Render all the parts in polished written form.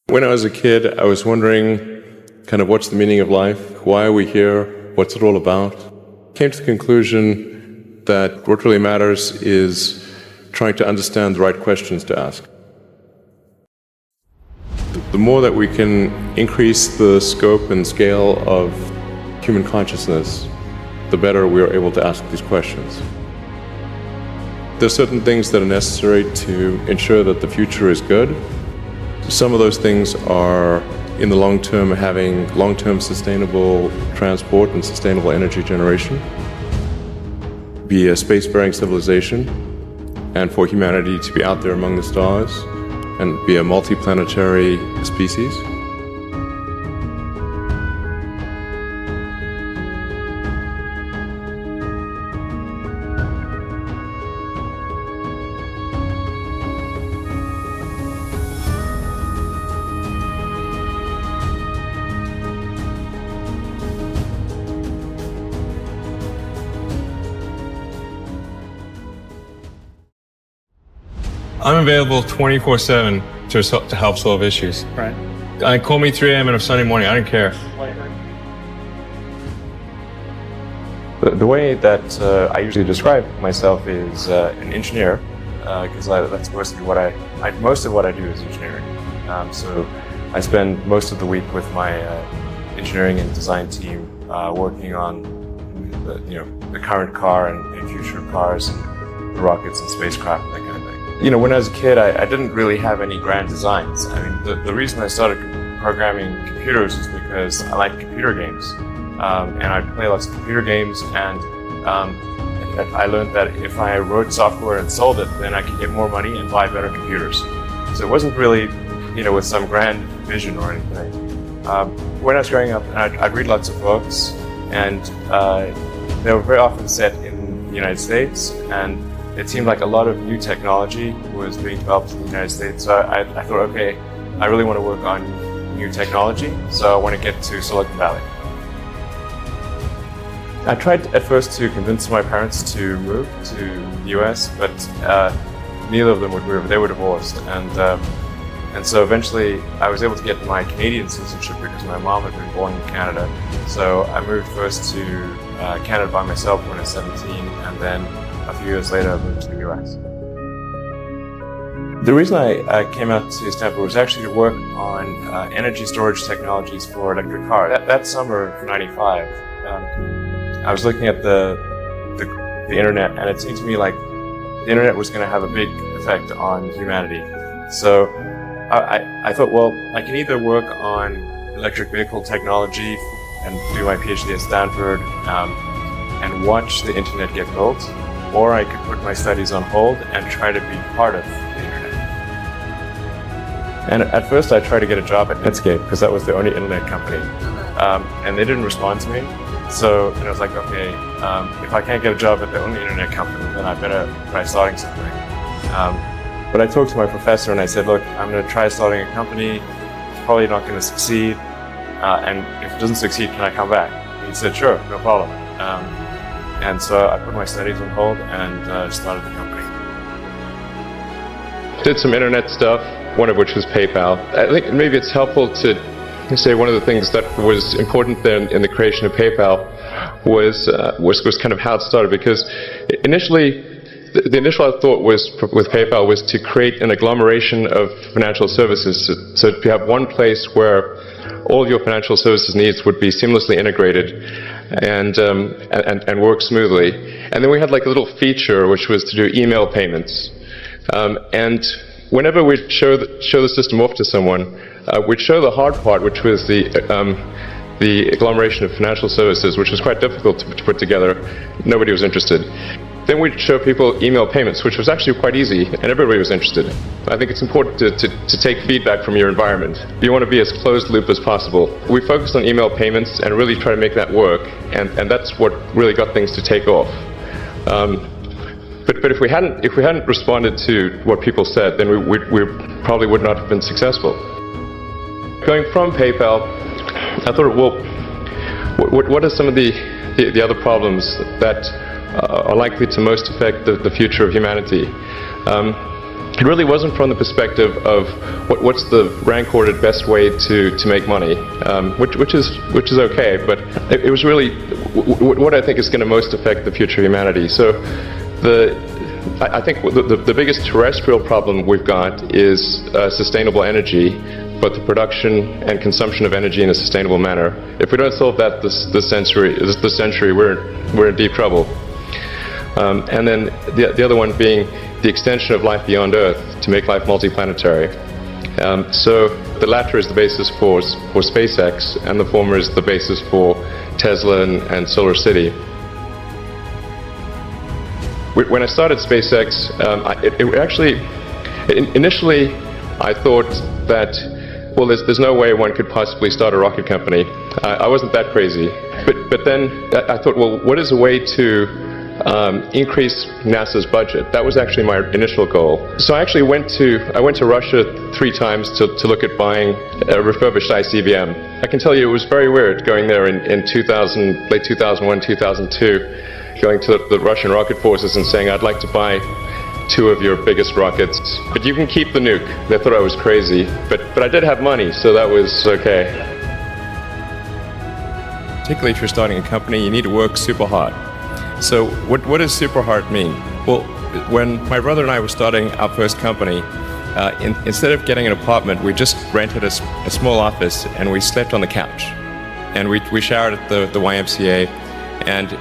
When I was a kid, I was wondering kind of what's the meaning of life? Why are we here? What's it all about? Came to the conclusion that what really matters is trying to understand the right questions to ask. The more that we can increase the scope and scale of human consciousness, the better we are able to ask these questions. There are certain things that are necessary to ensure that the future is good. Some of those things are, in the long term, having long-term sustainable transport and sustainable energy generation, be a spacefaring civilization, and for humanity to be out there among the stars and be a multi-planetary species. I'm available 24/7 to help solve issues. Right. Call me 3 a.m. on a Sunday morning. I don't care. The way that I usually describe myself is an engineer, because that's mostly most of what I do is engineering. So I spend most of the week with my engineering and design team working on the current car and future cars and the rockets and spacecraft and that kind of thing. When I was a kid, I didn't really have any grand designs. I mean, the reason I started programming computers is because I like computer games. And I'd play lots of computer games, and I learned that if I wrote software and sold it, then I could get more money and buy better computers. So it wasn't really, with some grand vision or anything. When I was growing up, I'd read lots of books, and they were very often set in the United States, and it seemed like a lot of new technology was being developed in the United States. So I thought, okay, I really want to work on new technology, so I want to get to Silicon Valley. I tried at first to convince my parents to move to the US, but neither of them would move. They were divorced, and so eventually I was able to get my Canadian citizenship because my mom had been born in Canada. So I moved first to Canada by myself when I was 17, and then a few years later I moved to the US. The reason I came out to Stanford was actually to work on energy storage technologies for electric cars. That summer of '95, I was looking at the internet, and it seemed to me like the internet was going to have a big effect on humanity. So I thought, well, I can either work on electric vehicle technology and do my PhD at Stanford and watch the internet get built, or I could put my studies on hold and try to be part of the internet. And at first I tried to get a job at Netscape because that was the only internet company, and they didn't respond to me. So I was like, okay, if I can't get a job at the only internet company, then I better try starting something. But I talked to my professor and I said, look, I'm going to try starting a company. It's probably not going to succeed. And if it doesn't succeed, can I come back? And he said, sure, no problem. And so I put my studies on hold and started the company. Did some internet stuff, one of which was PayPal. I think maybe it's helpful to say one of the things that was important then in the creation of PayPal was kind of how it started, because initially the initial thought was with PayPal was to create an agglomeration of financial services, so to have one place where all your financial services needs would be seamlessly integrated and work smoothly. And then we had like a little feature which was to do email payments, and whenever we'd show the system off to someone, we'd show the hard part, which was the agglomeration of financial services, which was quite difficult to put together. Nobody was interested. Then we'd show people email payments, which was actually quite easy, and everybody was interested. I think it's important to take feedback from your environment. You want to be as closed loop as possible. We focused on email payments and really try to make that work, and that's what really got things to take off. But if we hadn't responded to what people said, then we probably would not have been successful. Going from PayPal, I thought, well, what are some of the other problems that are likely to most affect the future of humanity? it really wasn't from the perspective of what's the rank-ordered best way to make money, which is okay, but it was really what I think is going to most affect the future of humanity. So I think the biggest terrestrial problem we've got is sustainable energy, but the production and consumption of energy in a sustainable manner. If we don't solve that this century, we're in deep trouble. And then the other one being the extension of life beyond Earth to make life multiplanetary. So the latter is the basis for SpaceX, and the former is the basis for Tesla and Solar City. When I started SpaceX, initially I thought that, well, there's no way one could possibly start a rocket company. I wasn't that crazy. But then I thought, well, what is a way to increase NASA's budget? That was actually my initial goal. So I actually went to Russia 3 times to look at buying a refurbished ICBM. I can tell you it was very weird going there in late 2001, 2002, going to the Russian rocket forces and saying, I'd like to buy 2 of your biggest rockets, but you can keep the nuke. They thought I was crazy, but I did have money, so that was okay. Particularly if you're starting a company, you need to work super hard. So what does super hard mean? Well, when my brother and I were starting our first company, instead of getting an apartment, we just rented a small office and we slept on the couch. And we showered at the YMCA, and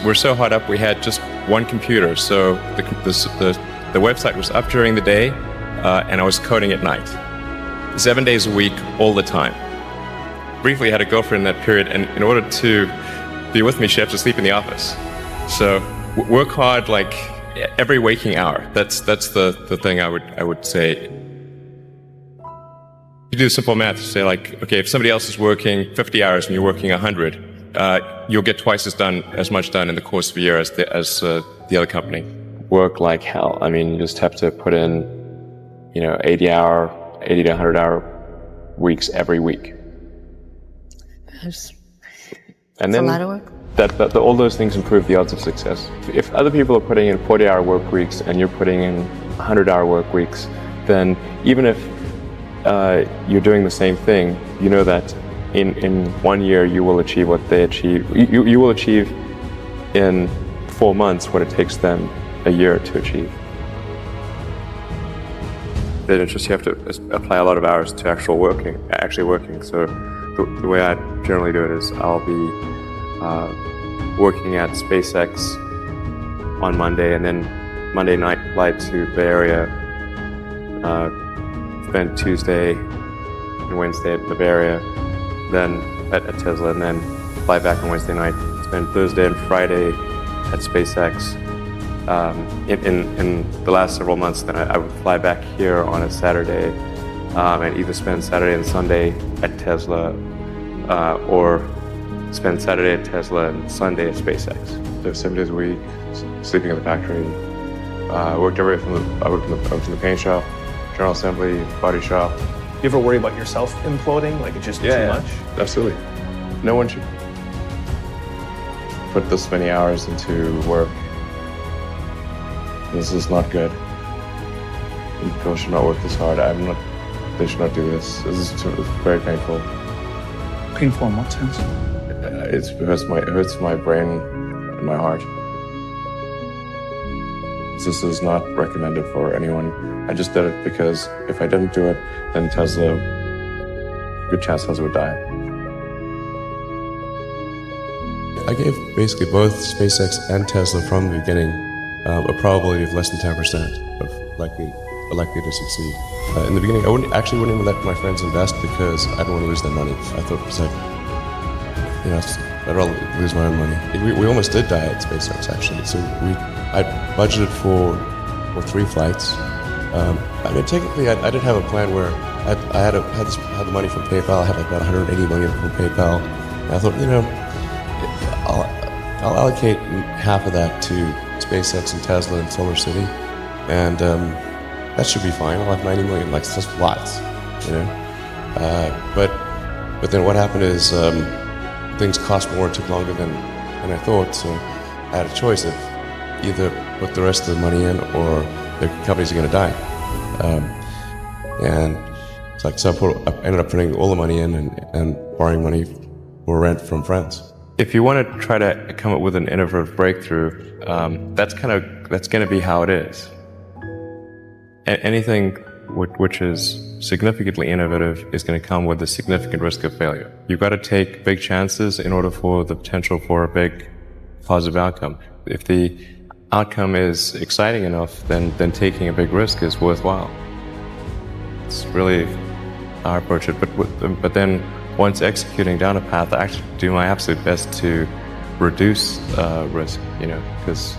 we're so hot up we had just one computer. So the website was up during the day, and I was coding at night. 7 days a week, all the time. Briefly had a girlfriend in that period, and in order to be with me, she had to sleep in the office. So work hard like every waking hour. That's the thing I would say. You do simple math, say like, okay, if somebody else is working 50 hours and you're working 100, you'll get twice as much done in the course of a year as the other company. Work like hell. I mean, you just have to put in, 80 to 100 hour weeks every week. And then a lot of work. All those things improve the odds of success. If other people are putting in 40-hour work weeks and you're putting in 100-hour work weeks, then even if you're doing the same thing, you know that in 1 year you will achieve what they achieve. You will achieve in 4 months what it takes them a year to achieve. Then it's just you have to apply a lot of hours to actually working. So the way I generally do it is I'll be working at SpaceX on Monday, and then Monday night flight to Bay Area, spend Tuesday and Wednesday at the Bay Area, then at Tesla, and then fly back on Wednesday night, spend Thursday and Friday at SpaceX. In the last several months, then I would fly back here on a Saturday and either spend Saturday and Sunday at Tesla or spend Saturday at Tesla and Sunday at SpaceX. So 7 days a week, sleeping in the factory. I worked in the paint shop, general assembly, body shop. You ever worry about yourself imploding? Like it's just too much? Absolutely. No one should put this many hours into work. This is not good. People should not work this hard. They should not do this. This is very painful. Painful in what sense? It hurts my brain and my heart. This is not recommended for anyone. I just did it because if I didn't do it, then good chance Tesla would die. I gave basically both SpaceX and Tesla from the beginning a probability of less than 10% of likely to succeed. In the beginning, I wouldn't even let my friends invest because I didn't want to lose their money. I thought it was I'd rather lose my own money. We almost did die at SpaceX actually. So I budgeted for 3 flights. I mean, technically, I did have a plan where I had the money from PayPal. I had like about 180 million from PayPal. And I thought, I'll allocate half of that to SpaceX and Tesla and Solar City, and that should be fine. I'll have 90 million. Like, that's lots, But then what happened is things cost more and took longer than I thought. So I had a choice of either put the rest of the money in or the companies are going to die. And it's like, so I ended up putting all the money in and borrowing money for rent from friends. If you want to try to come up with an innovative breakthrough, that's going to be how it is. Anything which is significantly innovative is going to come with a significant risk of failure. You've got to take big chances in order for the potential for a big positive outcome. If the outcome is exciting enough, then taking a big risk is worthwhile. It's really how I approach it. But then once executing down a path, I actually do my absolute best to reduce risk, because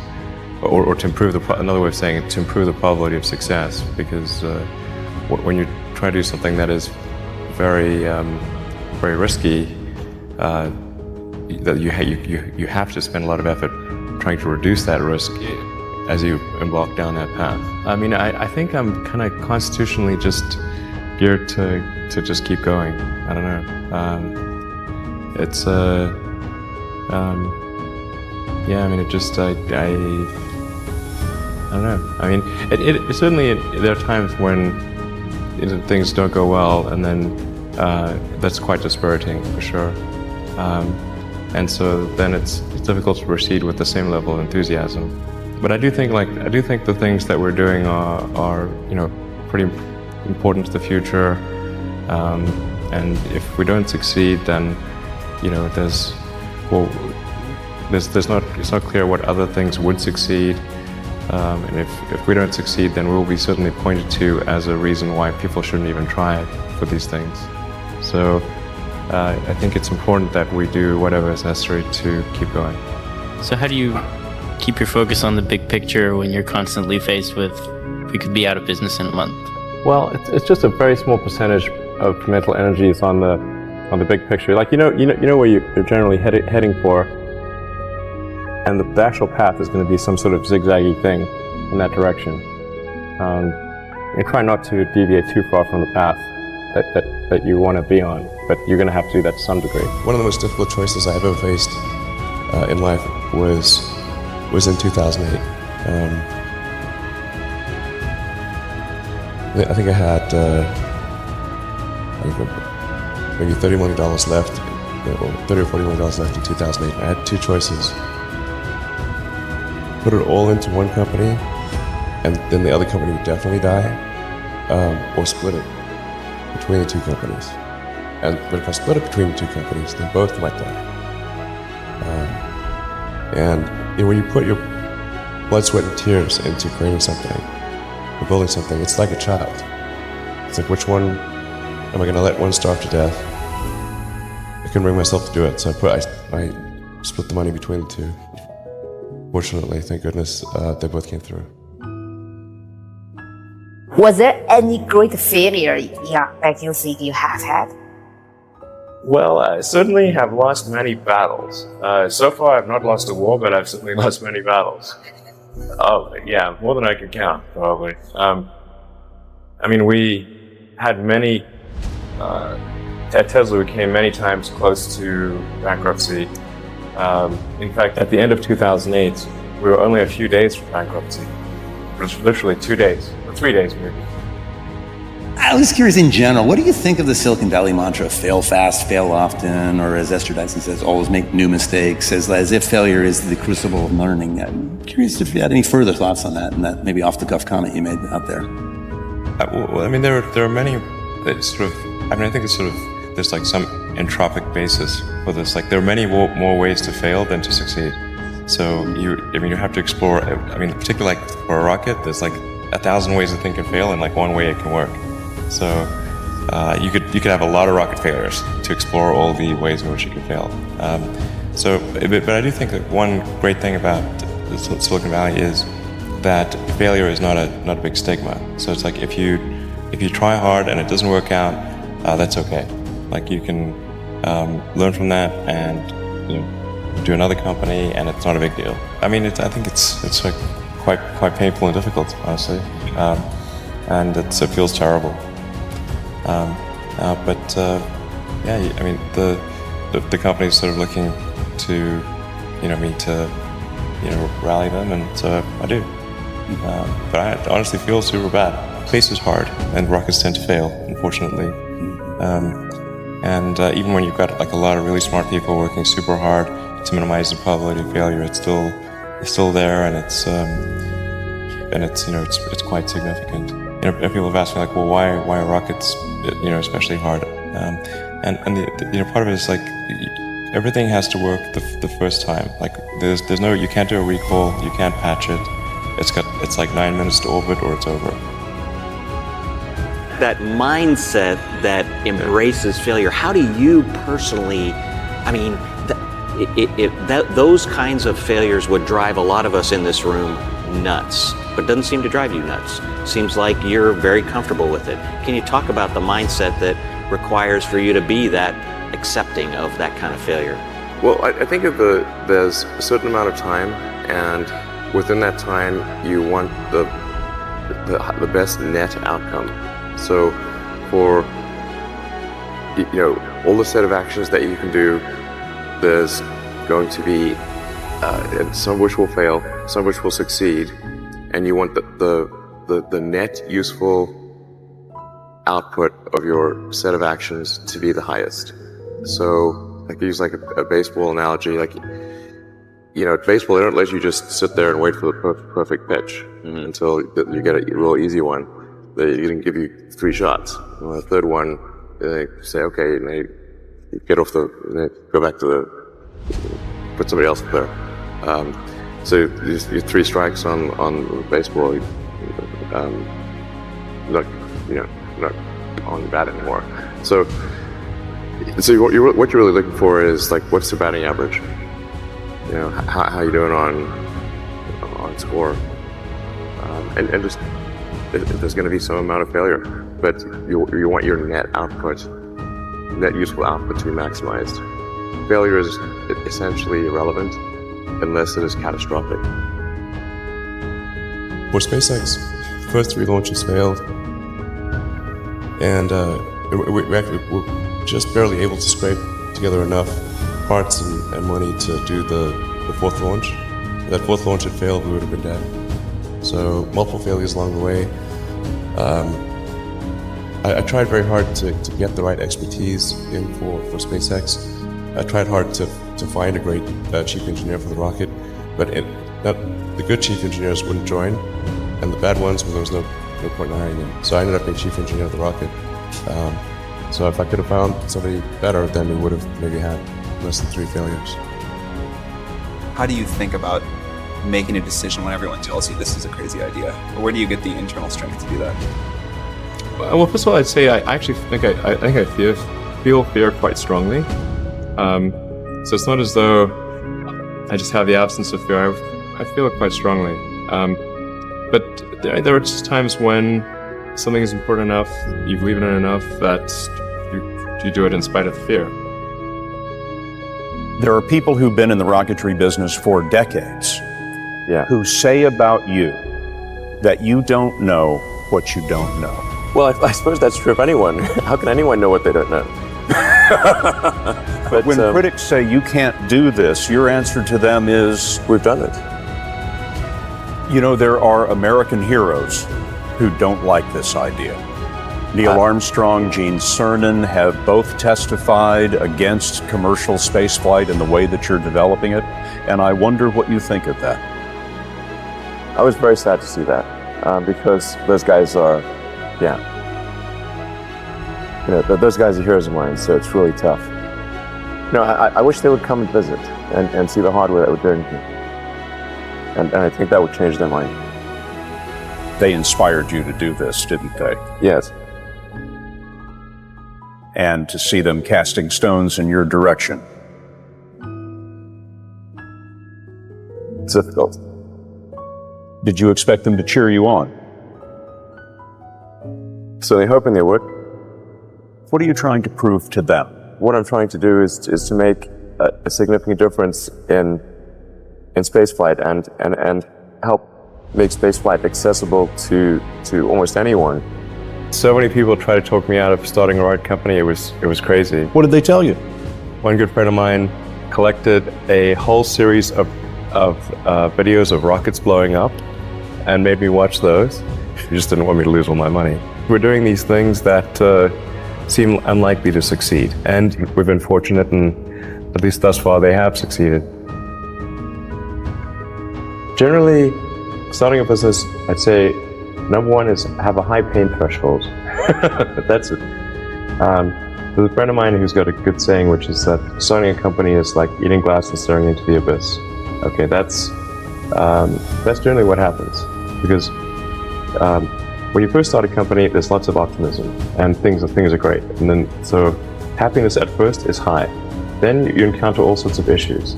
or to improve another way of saying it, to improve the probability of success, because when you try to do something that is very very risky, that you have to spend a lot of effort trying to reduce that risk as you embark down that path. I mean, I think I'm kind of constitutionally just geared to just keep going. I don't know. Yeah, I mean, it just, I don't know. I mean, it certainly, there are times when things don't go well, and then that's quite dispiriting, for sure. And so then it's difficult to proceed with the same level of enthusiasm. But I do think the things that we're doing are pretty important to the future. And if we don't succeed, then it's not clear what other things would succeed. And if we don't succeed, then we'll be certainly pointed to as a reason why people shouldn't even try for these things. So I think it's important that we do whatever is necessary to keep going. So how do you keep your focus on the big picture when you're constantly faced with, we could be out of business in a month? Well, it's just a very small percentage of mental energy is on the big picture. Like you know where you're generally heading for, and the actual path is going to be some sort of zigzaggy thing in that direction. And try not to deviate too far from the path that you want to be on, but you're going to have to do that to some degree. One of the most difficult choices I've ever faced in life was in 2008. I think I had maybe $30 million left, or $30 or $40 million left in 2008. I had two choices: put it all into one company, and then the other company would definitely die, or split it between the two companies. But if I split it between the two companies, then both might die. And when you put your blood, sweat, and tears into creating something, or building something, it's like a child. It's like, which one am I going to let one starve to death? I couldn't bring myself to do it, so I split the money between the two. Fortunately, thank goodness, they both came through. Was there any great failure that you think you have had? Well, I certainly have lost many battles. So far, I've not lost a war, but I've certainly lost many battles. Oh, yeah, more than I can count, probably. I mean, we had many, at Tesla, we came many times close to bankruptcy. In fact, at the end of 2008, we were only a few days from bankruptcy. It was literally 2 days, or 3 days maybe. I was curious in general, what do you think of the Silicon Valley mantra, fail fast, fail often, or as Esther Dyson says, always make new mistakes, as if failure is the crucible of learning? I'm curious if you had any further thoughts on that, and that maybe off-the-cuff comment you made out there. Well, I mean, there are many that sort of, I mean, I think it's sort of, there's like some entropic basis for this. Like, there are many more ways to fail than to succeed. So you have to explore, I mean, particularly like for a rocket, there's like 1,000 ways a thing can fail and like one way it can work. So you could have a lot of rocket failures to explore all the ways in which you can fail. But I do think that one great thing about Silicon Valley is that failure is not a big stigma. So it's like if you try hard and it doesn't work out, that's okay. Like you can learn from that and do another company, and it's not a big deal. I mean, I think it's like quite painful and difficult, honestly, and it feels terrible. Yeah, I mean, the company's sort of looking to, me to, rally them, and so I do. But I honestly feel super bad. space is hard, and rockets tend to fail, unfortunately. Even when you've got like a lot of really smart people working super hard to minimize the probability of failure, it's still there, and it's quite significant. And people have asked me like, well, why are rockets especially hard? Part of it is like everything has to work the first time. Like there's no, you can't do a recall, you can't patch it. It's like 9 minutes to orbit or it's over. That mindset that embraces failure, how do you personally, those kinds of failures would drive a lot of us in this room nuts, but it doesn't seem to drive you nuts. Seems like you're very comfortable with it. Can you talk about the mindset that requires for you to be that accepting of that kind of failure? Well, I think there's a certain amount of time, and within that time, you want the best net outcome. So, for all the set of actions that you can do, there's going to be some of which will fail, some of which will succeed, and you want the net useful output of your set of actions to be the highest. So, like use like a baseball analogy, like at baseball they don't let you just sit there and wait for the perfect pitch until you get a real easy one. They can give you 3 shots. And the third one, they say, okay, and they get off they go back to put somebody else up there. So your 3 strikes on baseball, not on the bat anymore. So what you're really looking for is like, what's the batting average? How you doing on score, and just if there's going to be some amount of failure, but you want your net useful output to be maximized. Failure is essentially irrelevant unless it is catastrophic. For SpaceX, the first 3 launches failed, and we're just barely able to scrape together enough parts and money to do the 4th launch. If that 4th launch had failed, we would have been dead. So multiple failures along the way. I tried very hard to get the right expertise in for SpaceX. I tried hard to find a great chief engineer for the rocket, but the good chief engineers wouldn't join, and the bad ones, well, there was no point in hiring them. So I ended up being chief engineer of the rocket. So if I could have found somebody better, then we would have maybe had less than 3 failures. How do you think about making a decision when everyone tells you this is a crazy idea? Or where do you get the internal strength to do that? Well, first of all, I'd say I actually think I feel fear quite strongly. So it's not as though I just have the absence of fear. I feel it quite strongly. But there are just times when something is important enough, you believe in it enough that you do it in spite of the fear. There are people who've been in the rocketry business for decades who say about you that you don't know what you don't know. Well, I suppose that's true of anyone. How can anyone know what they don't know? But when critics say you can't do this, your answer to them is, we've done it. There are American heroes who don't like this idea. Neil Armstrong, Gene Cernan have both testified against commercial spaceflight and the way that you're developing it, and I wonder what you think of that. I was very sad to see that, because those guys are, those guys are heroes of mine, so it's really tough. I wish they would come and visit and see the hardware that we're doing here. And I think that would change their mind. They inspired you to do this, didn't they? Yes. And to see them casting stones in your direction. It's difficult. Did you expect them to cheer you on? Certainly hoping they would. What are you trying to prove to them? What I'm trying to do is to make a significant difference in spaceflight and help make spaceflight accessible to almost anyone. So many people try to talk me out of starting a rocket company. It was crazy. What did they tell you? One good friend of mine collected a whole series of videos of rockets blowing up and made me watch those. You just didn't want me to lose all my money. We're doing these things that seem unlikely to succeed. And we've been fortunate, and at least thus far, they have succeeded. Generally, starting a business, I'd say, number one is have a high pain threshold. That's it. There's a friend of mine who's got a good saying, which is that starting a company is like eating glass and staring into the abyss. Okay, that's generally what happens. Because when you first start a company, there's lots of optimism and things are great. And then, so happiness at first is high. Then you encounter all sorts of issues.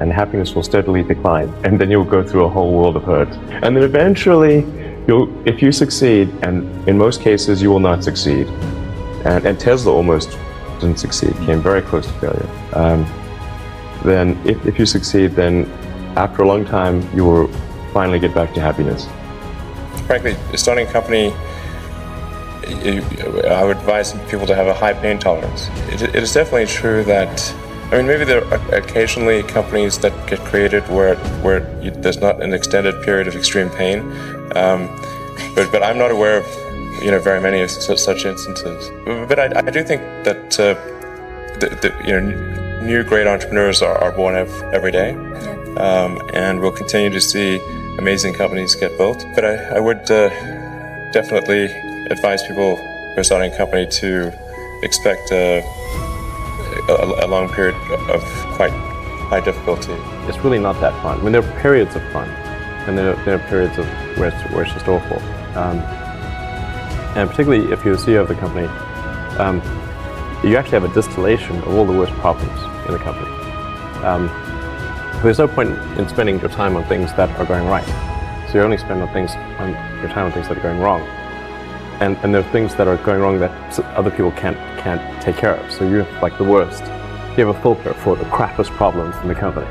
And happiness will steadily decline. And then you'll go through a whole world of hurt. And then eventually, if you succeed, and in most cases you will not succeed, and Tesla almost didn't succeed, came very close to failure. Then if you succeed, then after a long time, you will finally get back to happiness. Frankly, starting a company, I would advise people to have a high pain tolerance. It is definitely true that, I mean, maybe there are occasionally companies that get created where there's not an extended period of extreme pain, but I'm not aware of very many of such instances. But I do think that new great entrepreneurs are born every day, and we'll continue to see amazing companies get built. But I would definitely advise people who are starting a company to expect a long period of quite high difficulty. It's really not that fun. I mean, there are periods of fun, and there are periods of where it's just awful. And particularly if you're the CEO of the company, you actually have a distillation of all the worst problems in the company. There's no point in spending your time on things that are going right. So you only spend your time on things that are going wrong. And there are things that are going wrong that other people can't take care of. So you have like the worst. You have a filter for the crappiest problems in the company.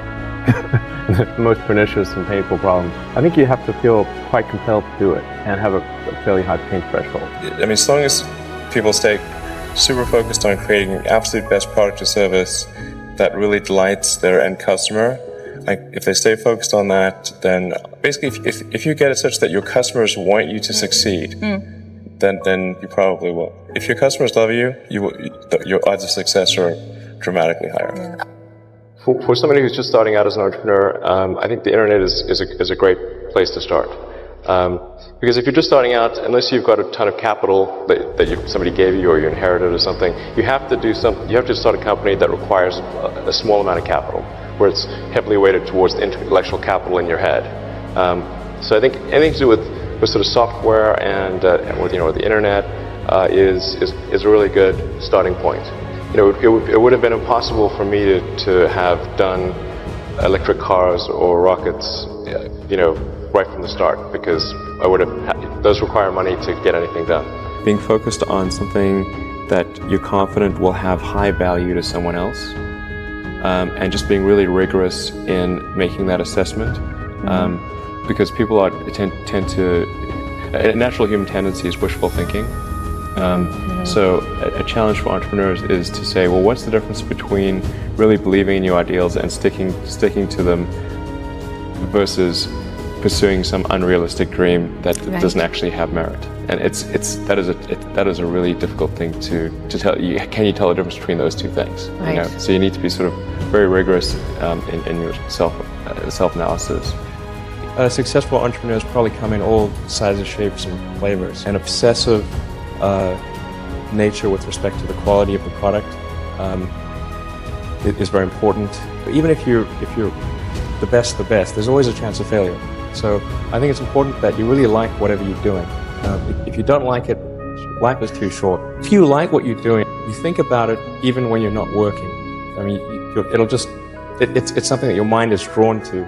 The most pernicious and painful problems. I think you have to feel quite compelled to do it and have a fairly high pain threshold. I mean, as long as people stay super focused on creating an absolute best product or service that really delights their end customer, like if they stay focused on that, then basically if you get it such that your customers want you to succeed, then you probably will. If your customers love you, your odds of success are dramatically higher. For somebody who's just starting out as an entrepreneur, I think the internet is a great place to start. Because if you're just starting out, unless you've got a ton of capital that somebody gave you or you inherited or something, you have to start a company that requires a small amount of capital, where it's heavily weighted towards the intellectual capital in your head. So I think anything to do with sort of software and with the internet is a really good starting point. It would have been impossible for me to have done electric cars or rockets, right from the start, because I would have those require money to get anything done. Being focused on something that you're confident will have high value to someone else, and just being really rigorous in making that assessment, because people tend to, a natural human tendency is wishful thinking. So a challenge for entrepreneurs is to say, well, what's the difference between really believing in your ideals and sticking to them versus pursuing some unrealistic dream that doesn't actually have merit? And that is a really difficult thing to tell. Can you tell the difference between those two things? Right. So you need to be sort of very rigorous in your self-analysis. Successful entrepreneurs probably come in all sizes, shapes, and flavors. An obsessive nature with respect to the quality of the product is very important. But even if you're the best, there's always a chance of failure. So I think it's important that you really like whatever you're doing. If you don't like it, life is too short. If you like what you're doing, you think about it even when you're not working. I mean, it's something that your mind is drawn to.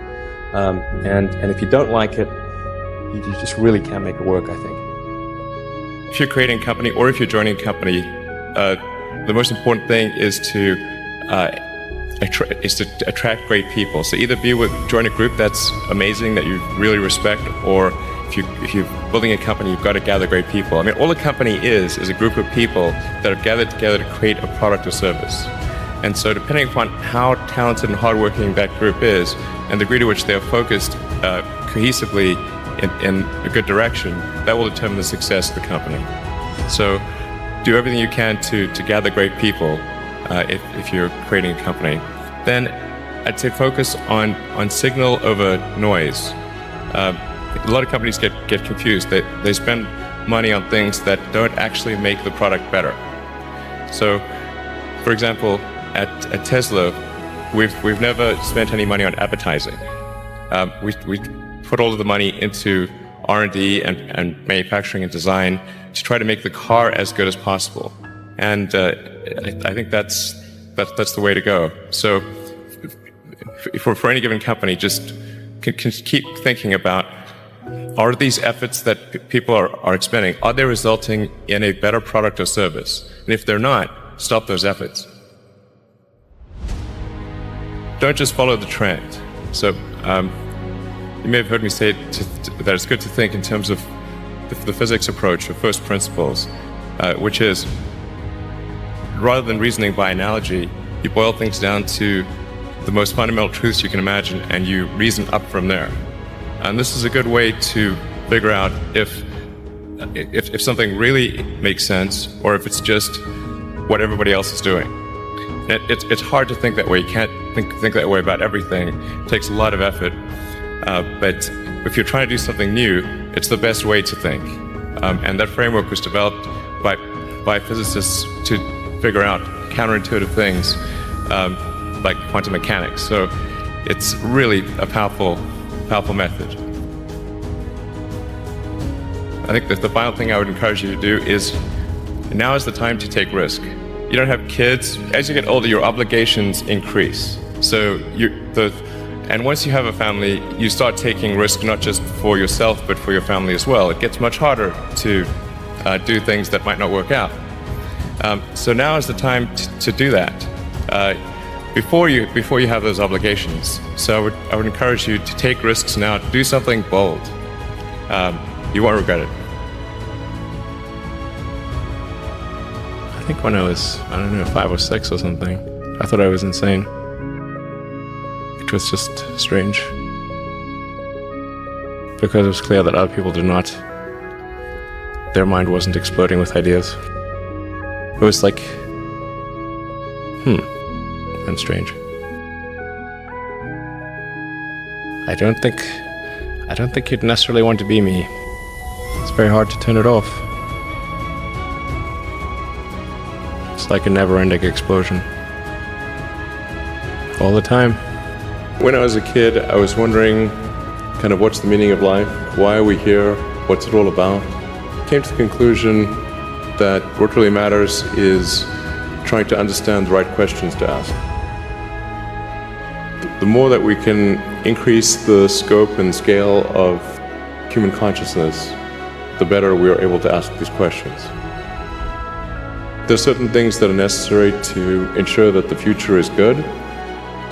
And if you don't like it, you just really can't make it work, I think. If you're creating a company or if you're joining a company, the most important thing is to attract great people. So either join a group that's amazing that you really respect, or if you're building a company, you've got to gather great people. I mean, all a company is a group of people that have gathered together to create a product or service. And so depending upon how talented and hardworking that group is, and the degree to which they are focused cohesively in a good direction, that will determine the success of the company. So do everything you can to gather great people if you're creating a company. Then I'd say focus on signal over noise. A lot of companies get confused. They spend money on things that don't actually make the product better. So, for example, at Tesla, we've never spent any money on advertising. We put all of the money into R&D and manufacturing and design to try to make the car as good as possible. And I think that's the way to go. So, for any given company, just can keep thinking about, are these efforts that people are expending, are they resulting in a better product or service? And if they're not, stop those efforts. Don't just follow the trend. So you may have heard me say that it's good to think in terms of the physics approach of first principles, which is, rather than reasoning by analogy, you boil things down to the most fundamental truths you can imagine, and you reason up from there. And this is a good way to figure out if something really makes sense, or if it's just what everybody else is doing. It's hard to think that way. You can't think that way about everything. It takes a lot of effort. But if you're trying to do something new, it's the best way to think. And that framework was developed by physicists to figure out counterintuitive things, like quantum mechanics. So it's really a powerful method. I think that the final thing I would encourage you to do is, now is the time to take risk. You don't have kids. As you get older, your obligations increase. So and once you have a family, you start taking risk not just for yourself, but for your family as well. It gets much harder to do things that might not work out. So now is the time to do that. Before you have those obligations. So I would encourage you to take risks now. Do something bold. You won't regret it. I think when I was, 5 or 6 or something, I thought I was insane. It was just strange. Because it was clear that other people did not. Their mind wasn't exploding with ideas. It was like, and strange. I don't think you'd necessarily want to be me. It's very hard to turn it off. It's like a never-ending explosion. All the time. When I was a kid, I was wondering kind of what's the meaning of life? Why are we here? What's it all about? Came to the conclusion that what really matters is trying to understand the right questions to ask. The more that we can increase the scope and scale of human consciousness, the better we are able to ask these questions. There are certain things that are necessary to ensure that the future is good.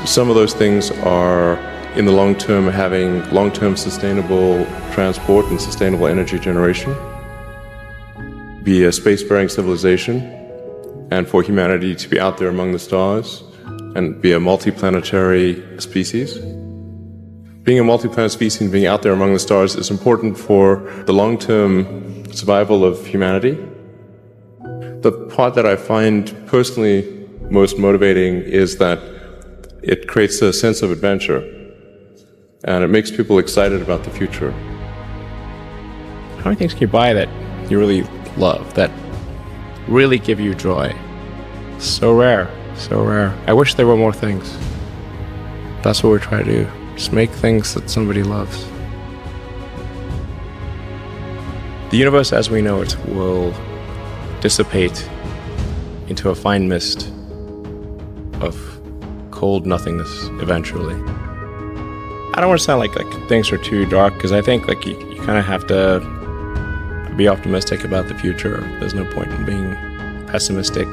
Some of those things are, in the long term, having long-term sustainable transport and sustainable energy generation, be a spacefaring civilization, and for humanity to be out there among the stars and be a multi-planetary species. Being a multi-planet species and being out there among the stars is important for the long-term survival of humanity. The part that I find personally most motivating is that it creates a sense of adventure, and it makes people excited about the future. How many things can you buy that you really love, that really give you joy? So rare, so rare. I wish there were more things. That's what we're trying to do. Just make things that somebody loves. The universe as we know it will dissipate into a fine mist of cold nothingness eventually. I don't want to sound like things are too dark, because I think you kind of have to be optimistic about the future. There's no point in being pessimistic.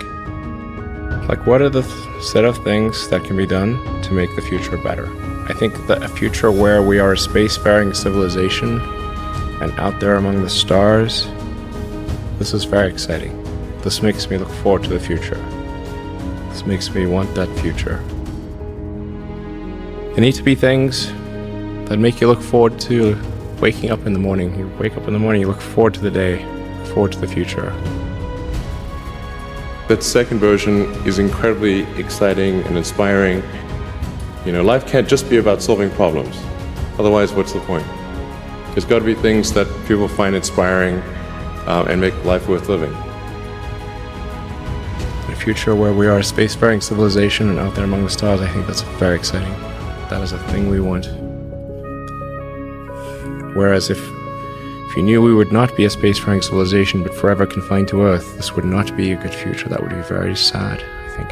What are the set of things that can be done to make the future better? I think that a future where we are a spacefaring civilization and out there among the stars, this is very exciting. This makes me look forward to the future. This makes me want that future. There need to be things that make you look forward to waking up in the morning. You wake up in the morning, you look forward to the day, look forward to the future. That second version is incredibly exciting and inspiring. You know, life can't just be about solving problems. Otherwise, what's the point? There's got to be things that people find inspiring and make life worth living. A future where we are a spacefaring civilization and out there among the stars, I think that's very exciting. That is a thing we want. Whereas if you knew we would not be a spacefaring civilization but forever confined to Earth, this would not be a good future. That would be very sad, I think.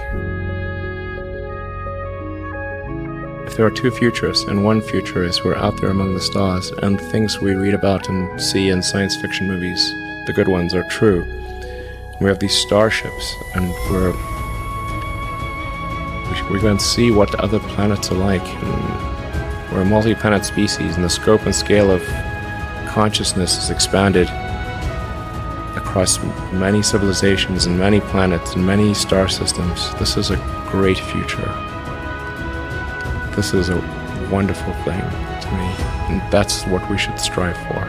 If there are two futurists, and one futurist, we're out there among the stars, and the things we read about and see in science fiction movies, the good ones, are true. We have these starships, and we're going to see what other planets are like. And we're a multi-planet species, and the scope and scale of consciousness is expanded across many civilizations and many planets and many star systems. This is a great future. This is a wonderful thing to me, and that's what we should strive for.